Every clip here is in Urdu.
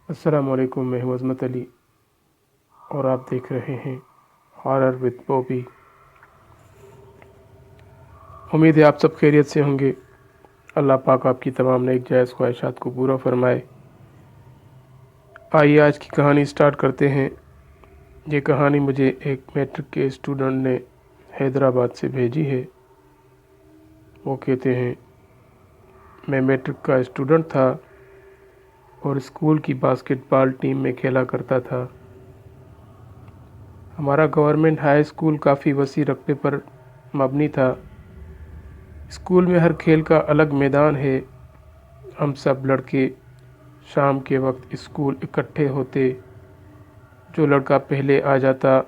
السلام علیکم، میں ہوں عظمت علی اور آپ دیکھ رہے ہیں ہارر وتھ بوبی۔ امید ہے آپ سب خیریت سے ہوں گے۔ اللہ پاک آپ کی تمام نیک جائز خواہشات کو پورا فرمائے۔ آئیے آج کی کہانی سٹارٹ کرتے ہیں۔ یہ کہانی مجھے ایک میٹرک کے اسٹوڈنٹ نے حیدرآباد سے بھیجی ہے۔ وہ کہتے ہیں، میں میٹرک کا اسٹوڈنٹ تھا اور اسکول کی باسکٹ بال ٹیم میں کھیلا کرتا تھا۔ ہمارا گورنمنٹ ہائی اسکول کافی وسیع رقبے پر مبنی تھا۔ اسکول میں ہر کھیل کا الگ میدان ہے۔ ہم سب لڑکے شام کے وقت اسکول اکٹھے ہوتے۔ جو لڑکا پہلے آ جاتا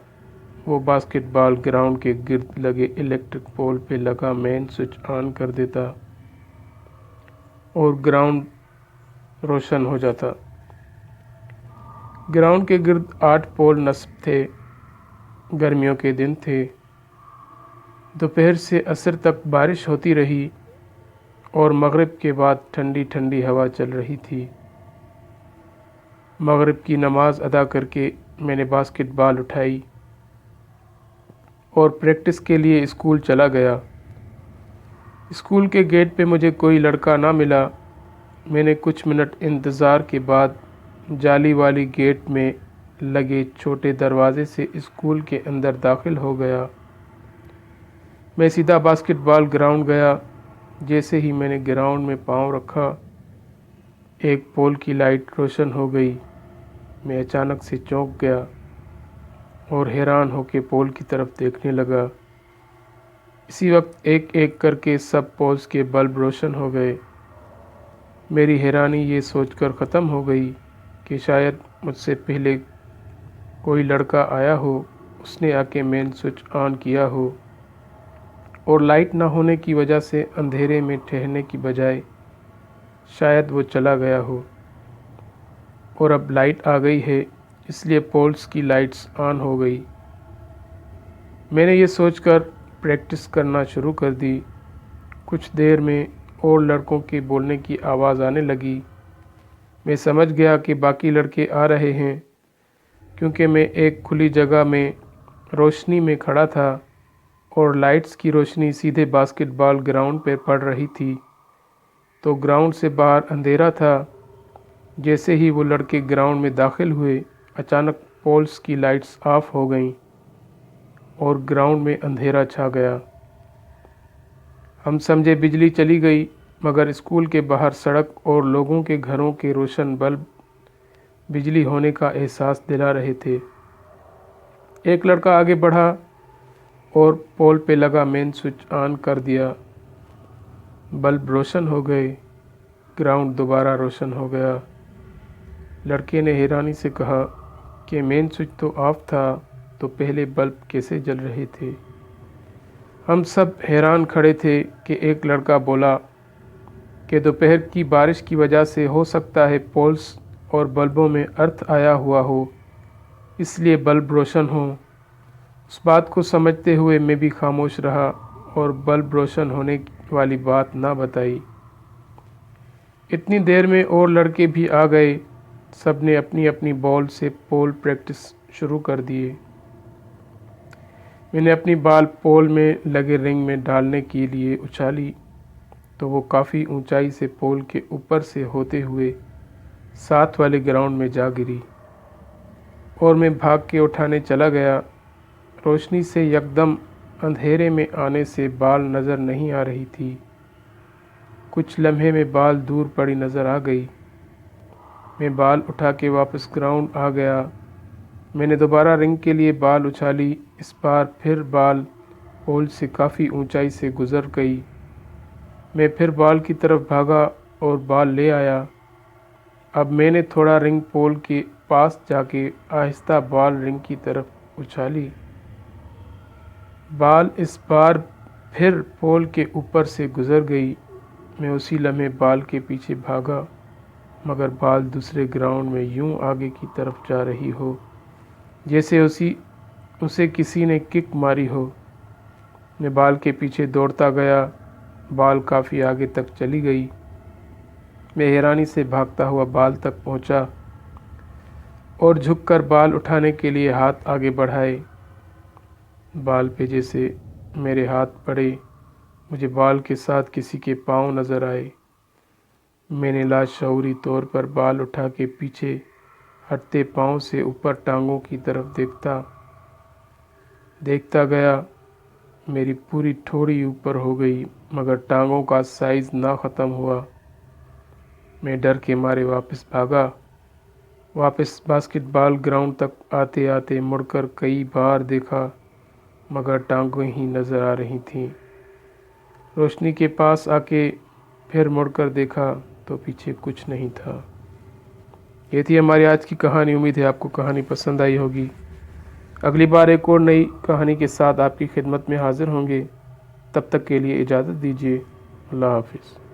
وہ باسکٹ بال گراؤنڈ کے گرد لگے الیکٹرک پول پہ لگا مین سوئچ آن کر دیتا اور گراؤنڈ روشن ہو جاتا۔ گراؤنڈ کے گرد 8 پول نصب تھے۔ گرمیوں کے دن تھے۔ دوپہر سے عصر تک بارش ہوتی رہی اور مغرب کے بعد ٹھنڈی ٹھنڈی ہوا چل رہی تھی۔ مغرب کی نماز ادا کر کے میں نے باسکٹ بال اٹھائی اور پریکٹس کے لیے اسکول چلا گیا۔ اسکول کے گیٹ پہ مجھے کوئی لڑکا نہ ملا۔ میں نے کچھ منٹ انتظار کے بعد جالی والی گیٹ میں لگے چھوٹے دروازے سے اسکول کے اندر داخل ہو گیا۔ میں سیدھا باسکٹ بال گراؤنڈ گیا۔ جیسے ہی میں نے گراؤنڈ میں پاؤں رکھا، ایک پول کی لائٹ روشن ہو گئی۔ میں اچانک سے چونک گیا اور حیران ہو کے پول کی طرف دیکھنے لگا۔ اسی وقت ایک ایک کر کے سب پولز کے بلب روشن ہو گئے۔ میری حیرانی یہ سوچ کر ختم ہو گئی کہ شاید مجھ سے پہلے کوئی لڑکا آیا ہو، اس نے آ کے مین سوئچ آن کیا ہو اور لائٹ نہ ہونے کی وجہ سے اندھیرے میں ٹھہرنے کی بجائے شاید وہ چلا گیا ہو، اور اب لائٹ آ گئی ہے اس لیے پولز کی لائٹس آن ہو گئی۔ میں نے یہ سوچ کر پریکٹس کرنا شروع کر دی۔ کچھ دیر میں اور لڑکوں کے بولنے کی آواز آنے لگی۔ میں سمجھ گیا کہ باقی لڑکے آ رہے ہیں، کیونکہ میں ایک کھلی جگہ میں روشنی میں کھڑا تھا اور لائٹس کی روشنی سیدھے باسکٹ بال گراؤنڈ پہ پڑ رہی تھی، تو گراؤنڈ سے باہر اندھیرا تھا۔ جیسے ہی وہ لڑکے گراؤنڈ میں داخل ہوئے، اچانک پولز کی لائٹس آف ہو گئیں اور گراؤنڈ میں اندھیرا چھا گیا۔ ہم سمجھے بجلی چلی گئی، مگر اسکول کے باہر سڑک اور لوگوں کے گھروں کے روشن بلب بجلی ہونے کا احساس دلا رہے تھے۔ ایک لڑکا آگے بڑھا اور پول پہ لگا مین سوئچ آن کر دیا۔ بلب روشن ہو گئے۔ گراؤنڈ دوبارہ روشن ہو گیا۔ لڑکے نے حیرانی سے کہا کہ مین سوئچ تو آف تھا، تو پہلے بلب کیسے جل رہے تھے؟ ہم سب حیران کھڑے تھے کہ ایک لڑکا بولا کہ دوپہر کی بارش کی وجہ سے ہو سکتا ہے پولز اور بلبوں میں ارتھ آیا ہوا ہو، اس لیے بلب روشن ہوں۔ اس بات کو سمجھتے ہوئے میں بھی خاموش رہا اور بلب روشن ہونے والی بات نہ بتائی۔ اتنی دیر میں اور لڑکے بھی آ گئے۔ سب نے اپنی اپنی بال سے پول پریکٹس شروع کر دیے۔ میں نے اپنی بال پول میں لگے رنگ میں ڈالنے کے لیے اچھالی تو وہ کافی اونچائی سے پول کے اوپر سے ہوتے ہوئے ساتھ والے گراؤنڈ میں جا گری اور میں بھاگ کے اٹھانے چلا گیا۔ روشنی سے یکدم اندھیرے میں آنے سے بال نظر نہیں آ رہی تھی۔ کچھ لمحے میں بال دور پڑی نظر آ گئی۔ میں بال اٹھا کے واپس گراؤنڈ آ گیا۔ میں نے دوبارہ رنگ کے لیے بال اچھالی۔ اس بار پھر بال پول سے کافی اونچائی سے گزر گئی۔ میں پھر بال کی طرف بھاگا اور بال لے آیا۔ اب میں نے تھوڑا رنگ پول کے پاس جا کے آہستہ بال رنگ کی طرف اچھالی۔ بال اس بار پھر پول کے اوپر سے گزر گئی۔ میں اسی لمحے بال کے پیچھے بھاگا، مگر بال دوسرے گراؤنڈ میں یوں آگے کی طرف جا رہی ہو جیسے اسے کسی نے کک ماری ہو۔ میں بال کے پیچھے دوڑتا گیا۔ بال کافی آگے تک چلی گئی۔ میں حیرانی سے بھاگتا ہوا بال تک پہنچا اور جھک کر بال اٹھانے کے لیے ہاتھ آگے بڑھائے۔ بال پہ جیسے میرے ہاتھ پڑے، مجھے بال کے ساتھ کسی کے پاؤں نظر آئے۔ میں نے لاشعوری طور پر بال اٹھا کے پیچھے ہٹتے پاؤں سے اوپر ٹانگوں کی طرف دیکھتا گیا۔ میری پوری ٹھوڑی اوپر ہو گئی مگر ٹانگوں کا سائز نہ ختم ہوا۔ میں ڈر کے مارے واپس بھاگا۔ واپس باسکٹ بال گراؤنڈ تک آتے آتے مڑ کر کئی بار دیکھا مگر ٹانگیں ہی نظر آ رہی تھیں۔ روشنی کے پاس آ کے پھر مڑ کر دیکھا تو پیچھے کچھ نہیں تھا۔ یہ تھی ہماری آج کی کہانی۔ امید ہے آپ کو کہانی پسند آئی ہوگی۔ اگلی بار ایک اور نئی کہانی کے ساتھ آپ کی خدمت میں حاضر ہوں گے۔ تب تک کے لیے اجازت دیجیے۔ اللہ حافظ۔